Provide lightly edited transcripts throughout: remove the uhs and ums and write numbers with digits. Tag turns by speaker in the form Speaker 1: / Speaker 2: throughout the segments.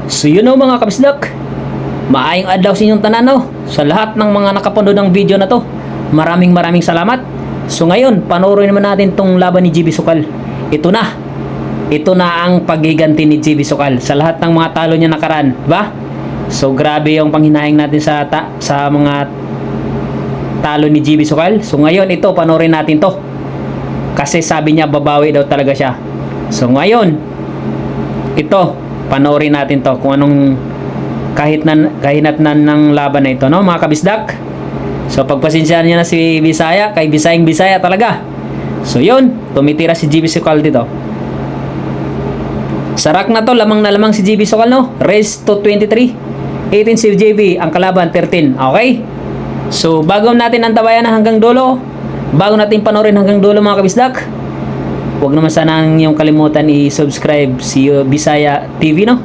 Speaker 1: So yun o mga kabisdak, maayong adlaw sa inyong tanan no. Sa lahat ng mga nakapanood ng video na to, maraming salamat. So ngayon, panoorin naman natin tong laban ni GB Sukal. Ito na. Ito na ang paghiganti ni GB Sukal sa lahat ng mga talo niya nakaraan, ba? So grabe yung panghinahing natin sa mga talo ni GB Sukal. So ngayon ito, panoorin natin to. Kasi sabi niya babawi daw talaga siya. So ngayon, ito, panoorin natin to kung anong kahinatnan ng laban na ito, no mga kabisdak. So pagpasensyahan niyo na si Bisaya, kay Bisayang Bisaya talaga. So yun, tumitira si GB Sukal dito. Sarak na to, lamang na lamang si GB Sukal, no. Race to 23, 18 si JB, ang kalaban 13. Okay, so bago natin antabayan na hanggang dulo, bago natin panoorin hanggang dulo mga kabisdak, huwag naman sanang yung kalimutan i-subscribe si Bisaya TV, no.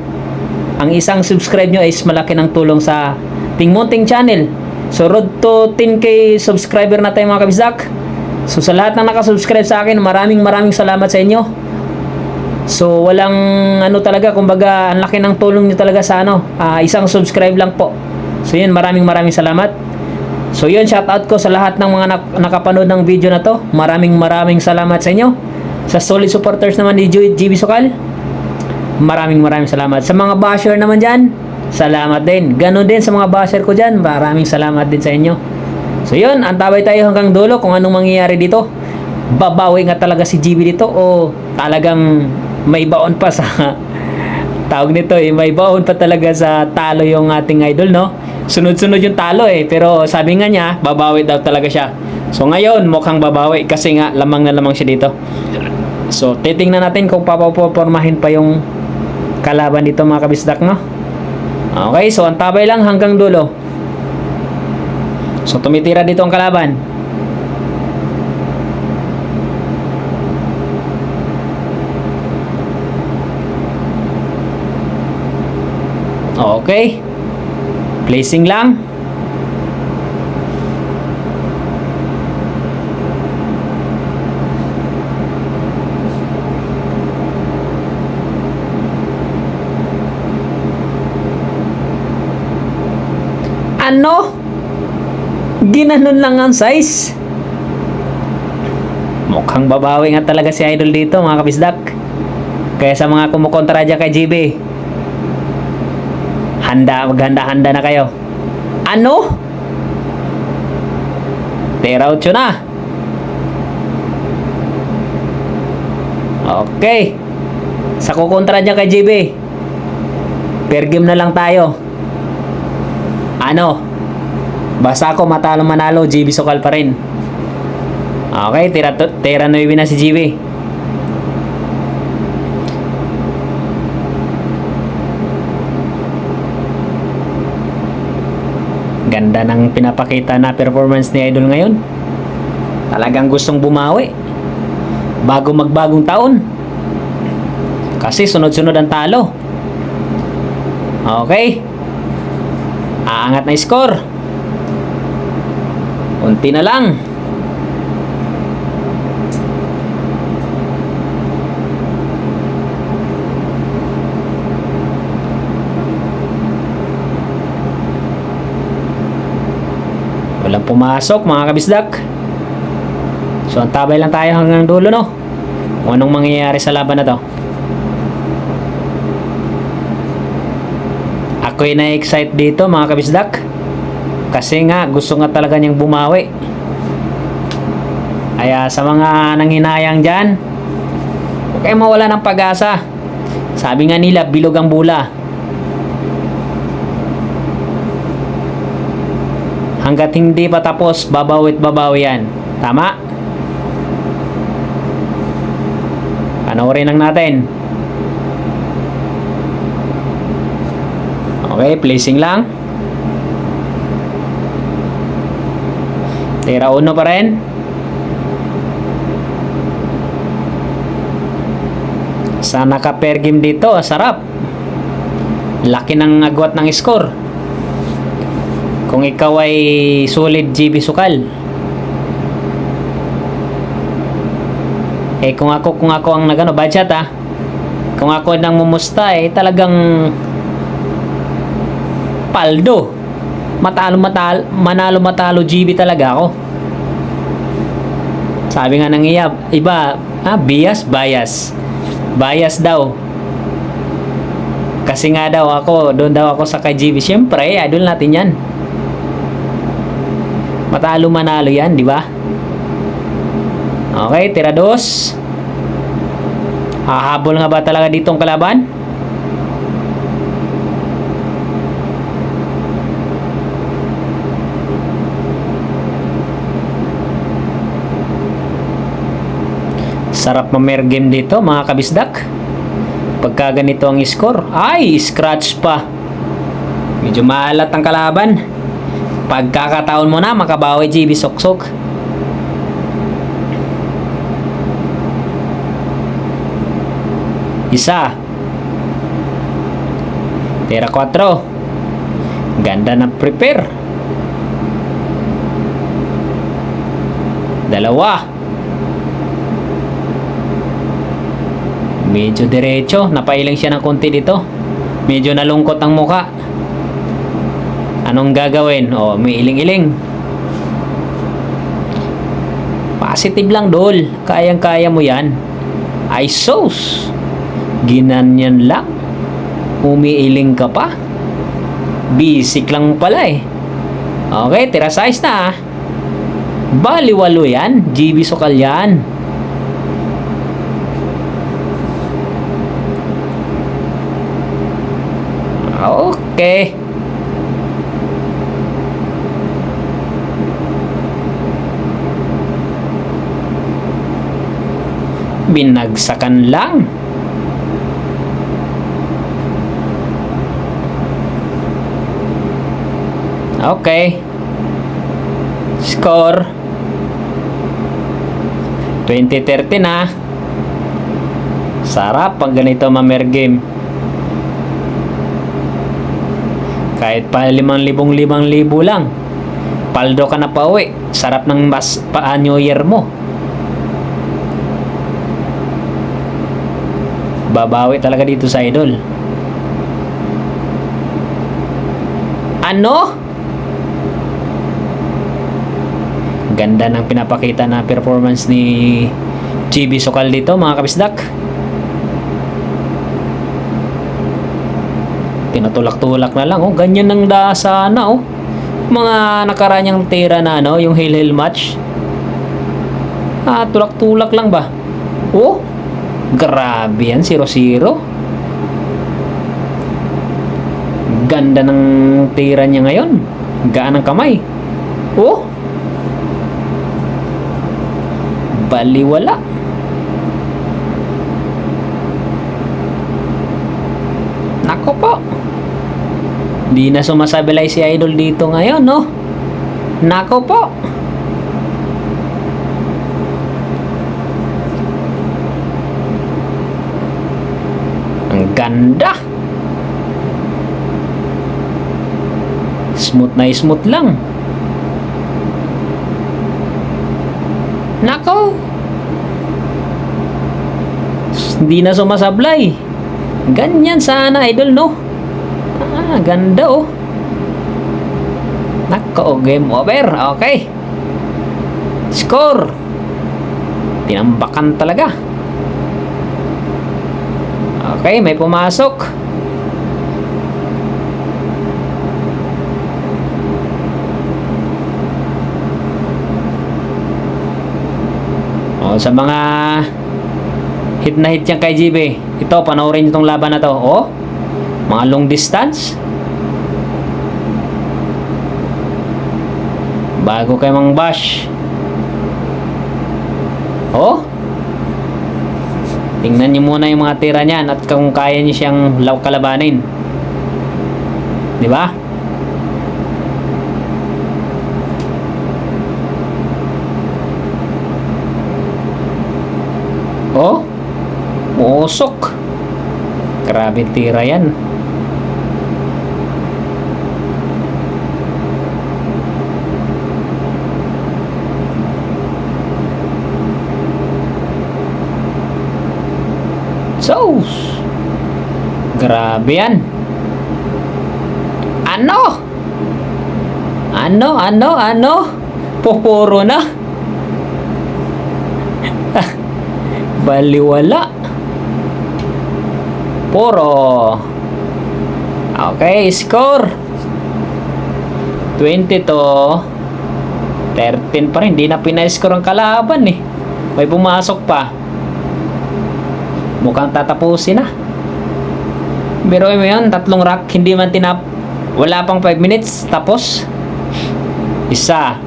Speaker 1: Ang isang subscribe nyo is malaki ng tulong sa Tingmunting Channel. So road to 10k subscriber na tayo mga kabisdak. So sa lahat ng nakasubscribe sa akin, maraming salamat sa inyo. So walang ano talaga, kumbaga ang laki ng tulong nyo talaga sa isang subscribe lang po. So yun, maraming salamat. So yun, shout out ko sa lahat ng mga nakapanood ng video na to. Maraming salamat sa inyo. Sa solid supporters naman ni GB Sukal, maraming salamat. Sa mga basher naman dyan, salamat din. Ganon din sa mga basher ko dyan, maraming salamat din sa inyo. So yun, antabay tayo hanggang dulo kung anong mangyayari dito. Babawi nga talaga si GB dito o talagang may baon pa sa tawag nito may baon pa talaga sa talo yung ating idol, no. Sunod-sunod yung talo pero sabi nga niya babawi daw talaga siya. So ngayon mukhang babawi kasi nga lamang na lamang siya dito. So titingnan natin kung papapormahin pa yung kalaban dito mga kabisdak, no. Okay, so antabay lang hanggang dulo. So tumitira dito ang kalaban. Okay, placing lang. Ano? Ginanon lang ang size. Mukhang babawi nga talaga si idol dito mga kabisdak. Kaya sa mga kumukontra dyan kay GB, maghanda-handa na kayo. Ano? Tira 8 na. Okay, sa kukontra dyan kay GB, fair game na lang tayo. Ano? Basta ako matalo manalo, GB Sukal pa rin. Okay, tira 9 na si GB. Ganda ng pinapakita na performance ni idol ngayon. Talagang gustong bumawi bago magbagong taon. Kasi sunod-sunod ang talo. Okay, aangat na score. Unti na lang. Walang pumasok mga kabisdak. So antabay lang tayo hanggang dulo, no. Kung anong mangyayari sa laban na to. Ako'y na-excite dito mga kabisdak. Kasi nga gusto nga talaga niyang bumawi. Kaya sa mga nanghinayang dyan, huwag kayong mawala ng pag-asa. Sabi nga nila, bilog ang bula. Hanggat hindi pa tapos, babawi yan. Tama? Panoorin lang natin. Okay, placing lang. Tira 1 pa rin. Sa naka-pair game dito, sarap. Laki ng agwat ng score. Kung ikaw ay solid GB Sukal. Kung ako ang budget kung ako nang mumusta talagang Paldo. Manalo-matalo GB talaga ako. Sabi nga ng iba, bias. Bias daw. Kasi nga daw doon daw ako sa kay GB. Siyempre, idol natin yan. Matalo-manalo yan, di ba? Okay, tira dos. Hahabol nga ba talaga ditong kalaban? Sarap mamergame dito mga kabisdak. Pagka ganito ang score, ay scratch pa. Medyo maalat ang kalaban. Pagkakataon mo na makabawi GB Soksok. Isa. Tira 4. Ganda ng prepare. Dalawa. Medyo diretso. Napailang siya ng konti dito. Medyo nalungkot ang muka. Anong gagawin? May iling-iling. Positive lang, Dol. Kayang-kaya mo yan. Ay sus. Ginanyan lang. Umiiling ka pa. Basic lang pala eh. Okay, tira size na. Baliwalo yan. GB Sokal yan. Okay. Binagsakan lang. Okay. Score 20-30 na. Sarap pag ganito mamergame. Kahit pa 5,000 lang. Paldo ka na pa uwi. Sarap ng New Year mo. Babawi talaga dito sa idol. Ano? Ganda ng pinapakita na performance ni GB Sokal dito mga kabisdak. Tinutulak-tulak na lang. Ganyan ang sana mga nakaranyang tira na yung hill match. Tulak-tulak lang ba? Grabe yan, 0-0. Ganda ng tira niya ngayon. Gaan ng kamay. Baliwala. Nako po. Di na sumasablay si idol dito ngayon, no? Nako po. Ang ganda. Smooth na smooth lang. Nako. Hindi na sumasablay. Ganyan sana idol, no? Ganda Nako, game over. Okay. Score. Tinambakan talaga. Okay, may pumasok. Sa mga hit na hit yan kay GB, ito, panoorin nyo itong laban na to. Mga long distance. Bago kayo mang bash. Tingnan nyo muna yung mga tira niyan at kung kaya nyo siyang kalabanin. Di ba? Musok. Grabe tira yan. Grabe yan. Ano? Ano? Pupuro na. Baliwala. Puro. Okay, score. 20 to 13 pa rin. Hindi na pinay-score ang kalaban eh. May pumasok pa. Mukhang tatapusin na. Pero mo yun, 3 rack, hindi man wala pang 5 minutes, tapos. Isa.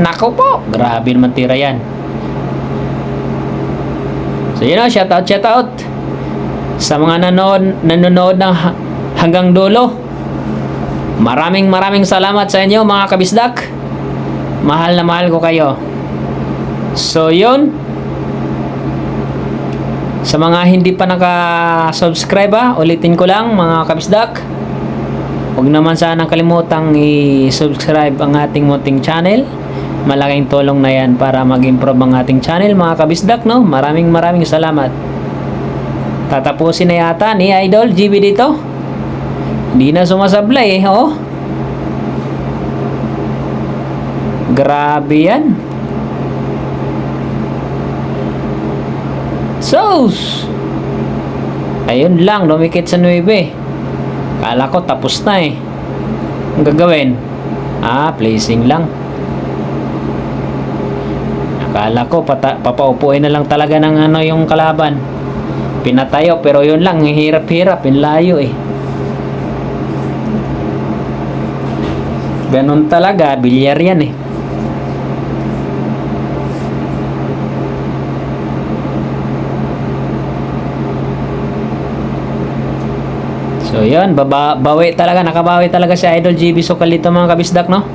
Speaker 1: Nako po, grabe naman tira yan. So yun o, shout out sa mga nanonood ng hanggang dulo. Maraming salamat sa inyo mga kabisdak. Mahal na mahal ko kayo. So yun, sa mga hindi pa naka-subscribe ulitin ko lang mga kabisdak, huwag naman sanang kalimutang i-subscribe ang ating munting channel. Malaking tulong na yan para mag-improve ang ating channel mga kabisdak, no? Maraming salamat. Tatapusin na yata ni Idol GB dito. Hindi na sumasablay oh. Grabe yan. So, ayun lang, lumikit sa 9. Kala ko tapos na eh. Ang gagawin? Placing lang. Akala ko papaupuin na lang talaga ng yung kalaban. Pinatayo, pero yun lang, hirap-hirap, yung layo eh. Ganun talaga, bilyar yan eh. So yun, bawi talaga, nakabawi talaga si Idol GB Sokal dito mga kabisdak, no?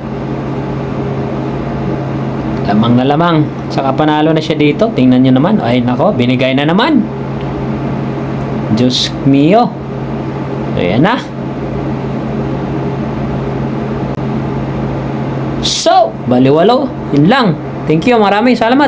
Speaker 1: Lamang na lamang. Saka panalo na siya dito. Tingnan nyo naman. Ay nako, binigay na naman. Diyos mio. So yan na. So, baliwalo. Yun lang. Thank you, maraming salamat.